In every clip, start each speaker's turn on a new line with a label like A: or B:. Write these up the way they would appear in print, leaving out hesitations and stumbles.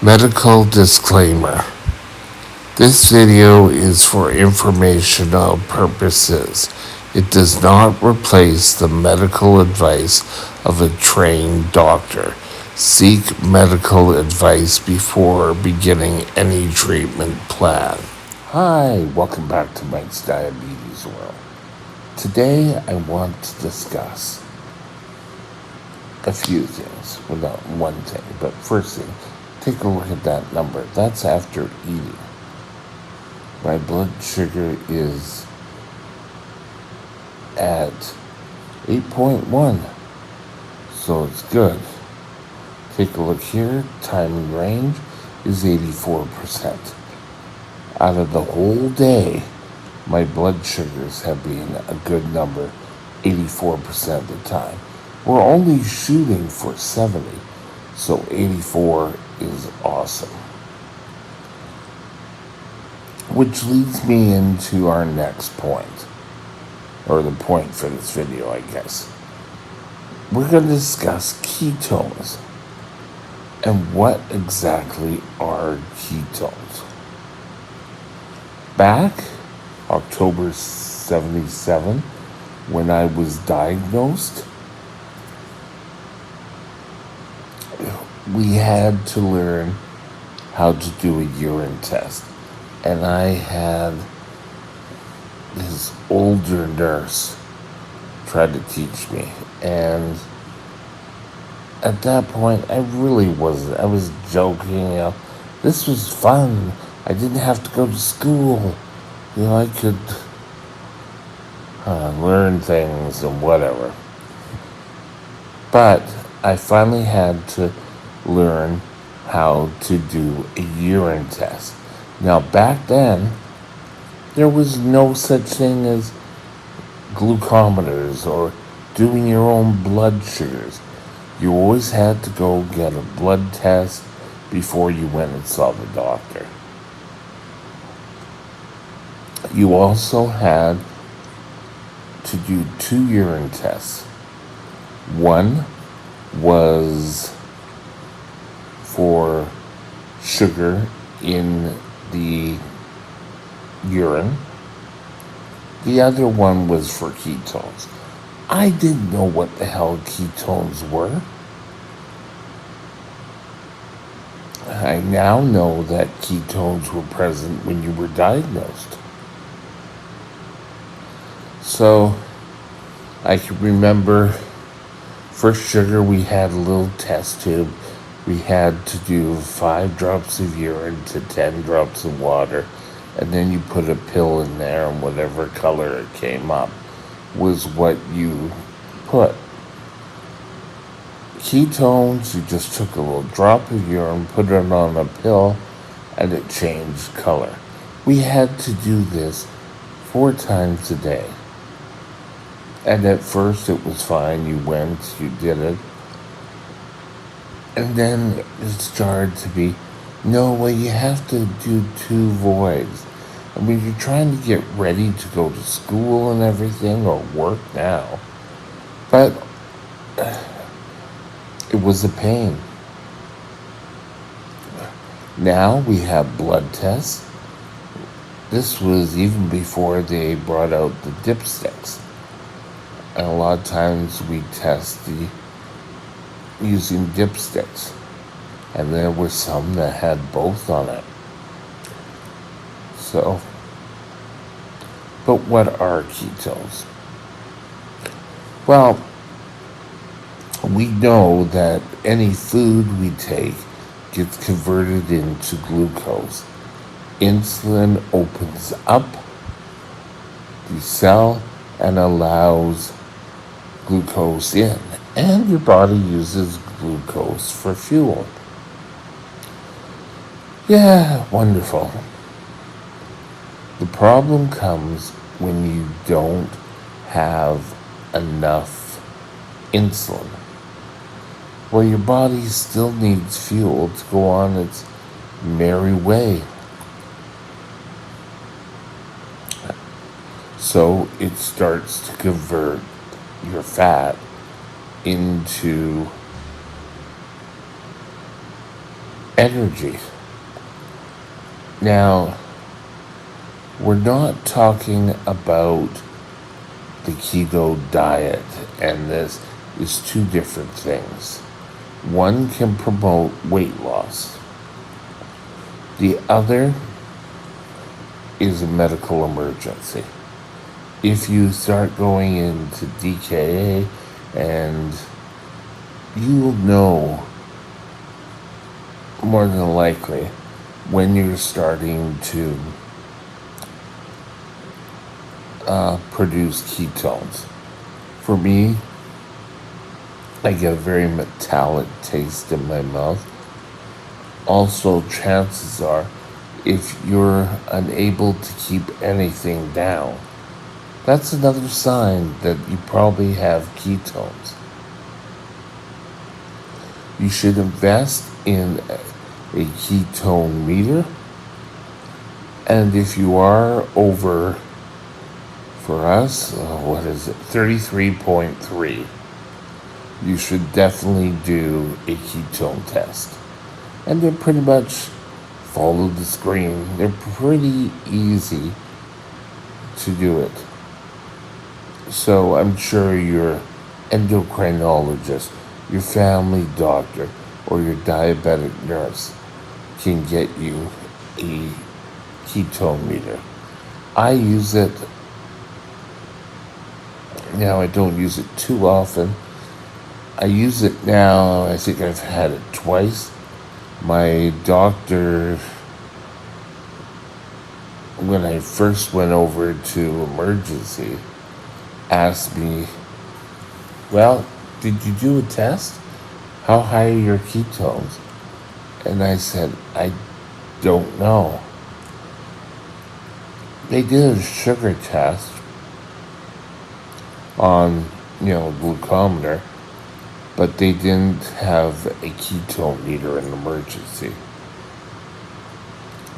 A: Medical disclaimer. This video is for informational purposes. It does not replace the medical advice of a trained doctor. Seek medical advice before beginning any treatment plan. Hi, welcome back to Mike's Diabetes World. Today I want to discuss a few things. Well, not one thing, but first thing, take a look at that number. That's after eating. My blood sugar is at 8.1, so it's good. Take a look here, time in range is 84%. Out of the whole day, my blood sugars have been a good number, 84% of the time. We're only shooting for 70, so 84 is awesome. Which leads me into our next point, or the point for this video, I guess. We're going to discuss ketones. And what exactly are ketones? Back October 77, when I was diagnosed, we had to learn how to do a urine test. And I had this older nurse try to teach me. And at that point, I really wasn't. I was joking, this was fun. I didn't have to go to school. I could learn things and whatever. But I finally had to learn how to do a urine test. Now, back then, there was no such thing as glucometers or doing your own blood sugars. You always had to go get a blood test before you went and saw the doctor. You also had to do 2 urine tests. One was for sugar in the urine. The other one was for ketones. I didn't know what the hell ketones were. I now know that ketones were present when you were diagnosed. So I can remember first sugar, we had a little test tube. We had to do 5 drops of urine to 10 drops of water, and then you put a pill in there, and whatever color it came up was what you put. Ketones, you just took a little drop of urine, put it on a pill, and it changed color. We had to do this 4 times a day. And at first it was fine. You went, you did it. And then it started to be, no, well, you have to do 2 voids. I mean, you're trying to get ready to go to school and everything, or work now. But it was a pain. Now we have blood tests. This was even before they brought out the dipsticks. And a lot of times we test using dipsticks. And there were some that had both on it. So, but what are ketones? Well, we know that any food we take gets converted into glucose. Insulin opens up the cell and allows glucose in, and your body uses glucose for fuel. Yeah, wonderful. The problem comes when you don't have enough insulin. Well, your body still needs fuel to go on its merry way. So it starts to convert your fat into energy. Now, we're not talking about the keto diet, and this is two different things. One can promote weight loss, the other is a medical emergency. If you start going into DKA, and you'll know more than likely when you're starting to produce ketones. For me, I get a very metallic taste in my mouth. Also, chances are, if you're unable to keep anything down, that's another sign that you probably have ketones. You should invest in a ketone meter, and if you are over, for us, what is it, 33.3, you should definitely do a ketone test. And they're pretty much follow the screen. They're pretty easy to do it. So I'm sure your endocrinologist, your family doctor, or your diabetic nurse can get you a ketone meter. I use it. Now, I don't use it too often. I use it now. I think I've had it twice. My doctor, when I first went over to emergency, asked me, well, did you do a test? How high are your ketones? And I said, I don't know. They did a sugar test on, glucometer, but they didn't have a ketone meter in emergency.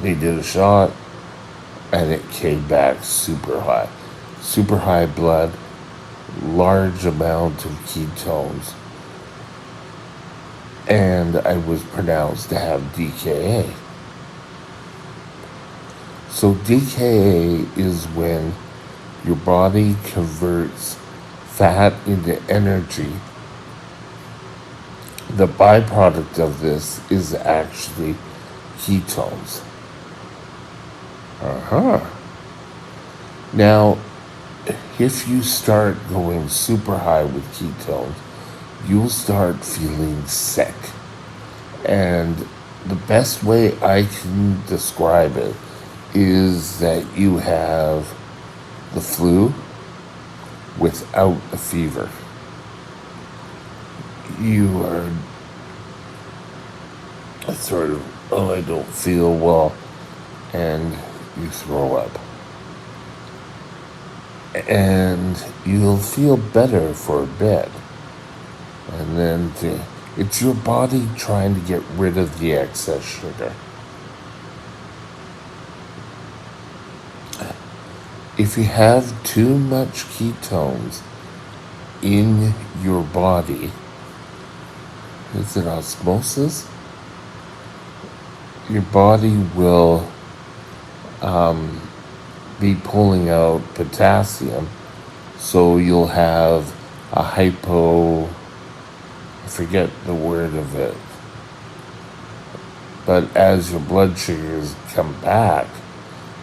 A: They did a shot, and it came back super high blood, large amount of ketones, and I was pronounced to have DKA. So DKA is when your body converts fat into energy. The byproduct of this is actually ketones. Now, if you start going super high with ketones, you'll start feeling sick. And the best way I can describe it is that you have the flu without the fever. You are sort of, I don't feel well, and you throw up. And you'll feel better for a bit. And then it's your body trying to get rid of the excess sugar. If you have too much ketones in your body, is it osmosis? Your body will be pulling out potassium, so you'll have a I forget the word of it, but as your blood sugars come back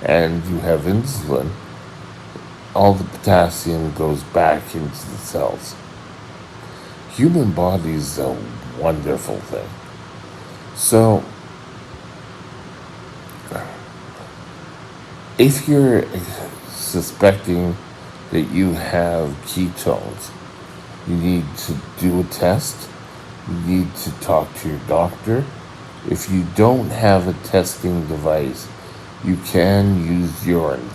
A: and you have insulin, all the potassium goes back into the cells. Human body is a wonderful thing. So, if you're suspecting that you have ketones, you need to do a test. You need to talk to your doctor. If you don't have a testing device, you can use urine.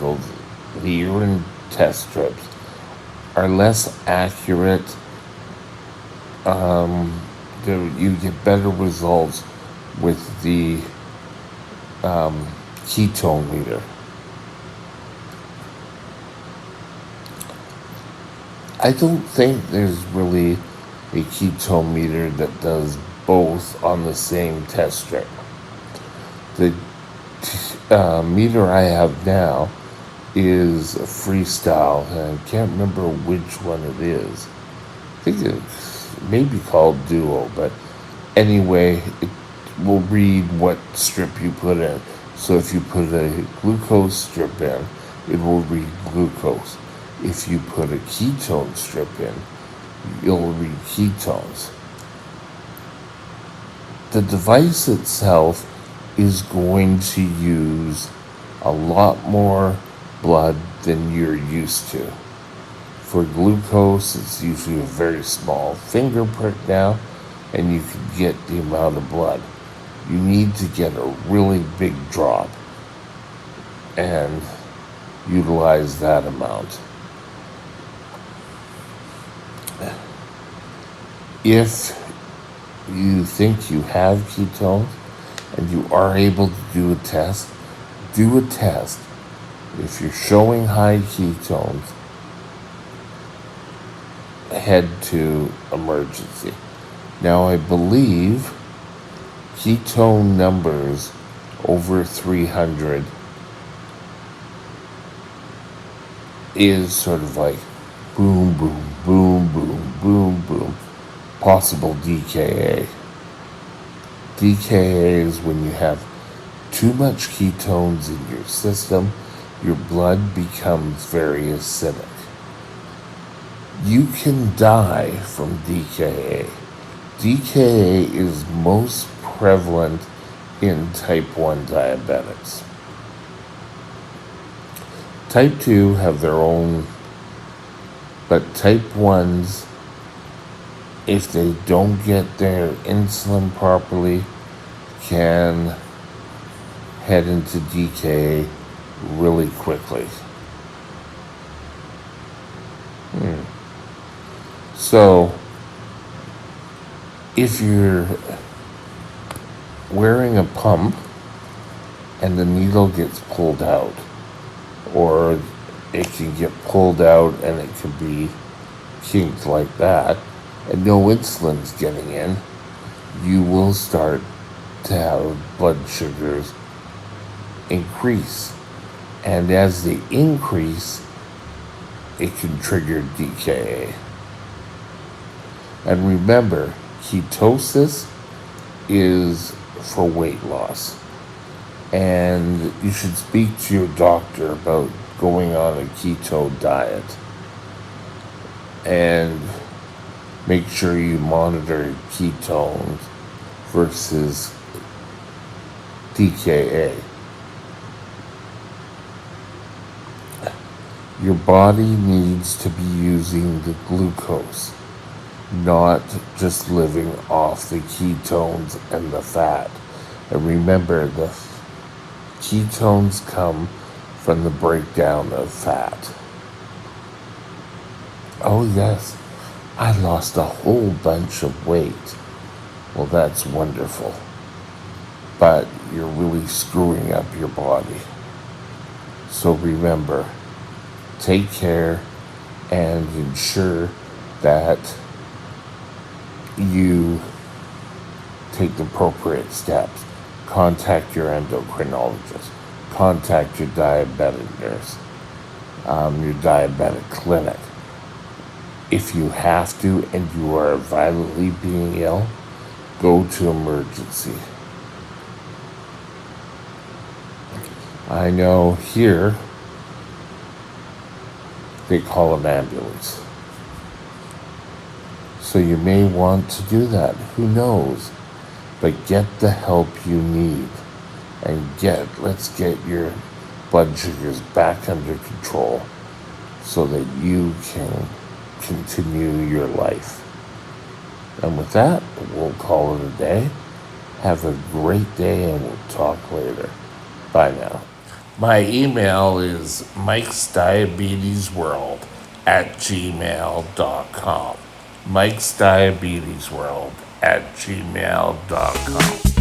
A: The urine test strips are less accurate. You get better results with the ketone meter. I don't think there's really a ketone meter that does both on the same test strip. The meter I have now is a freestyle, and I can't remember which one it is. I think it's maybe called Duo, but anyway, it will read what strip you put in. So if you put a glucose strip in, it will read glucose. If you put a ketone strip in, it'll read ketones. The device itself is going to use a lot more blood than you're used to. For glucose, it's usually a very small finger prick now, and you can get the amount of blood. You need to get a really big drop and utilize that amount. If you think you have ketones and you are able to do a test, do a test. If you're showing high ketones, head to emergency. Now, I believe ketone numbers over 300 is sort of like boom, boom, boom, boom, boom, boom, possible DKA. DKA is when you have too much ketones in your system, your blood becomes very acidic. You can die from DKA. DKA is most prevalent in type 1 diabetics. Type 2 have their own, but type 1s, if they don't get their insulin properly, can head into DKA really quickly. So, if you're wearing a pump and the needle gets pulled out, or it can get pulled out and it can be kinked like that, and no insulin's getting in, you will start to have blood sugars increase. And as they increase, it can trigger DKA. And remember, ketosis is for weight loss. And you should speak to your doctor about going on a keto diet. And make sure you monitor ketones versus DKA. Your body needs to be using the glucose, not just living off the ketones and the fat. And remember, the ketones come from the breakdown of fat. Oh yes, I lost a whole bunch of weight. Well, that's wonderful. But you're really screwing up your body. So remember, take care and ensure that you take the appropriate steps. Contact your endocrinologist. Contact your diabetic nurse, your diabetic clinic. If you have to and you are violently being ill, go to emergency. I know here they call an ambulance. So you may want to do that. Who knows? But get the help you need. And let's get your blood sugars back under control so that you can continue your life. And with that, we'll call it a day. Have a great day and we'll talk later. Bye now. My email is mikesdiabetesworld@gmail.com. mikesdiabetesworld@gmail.com.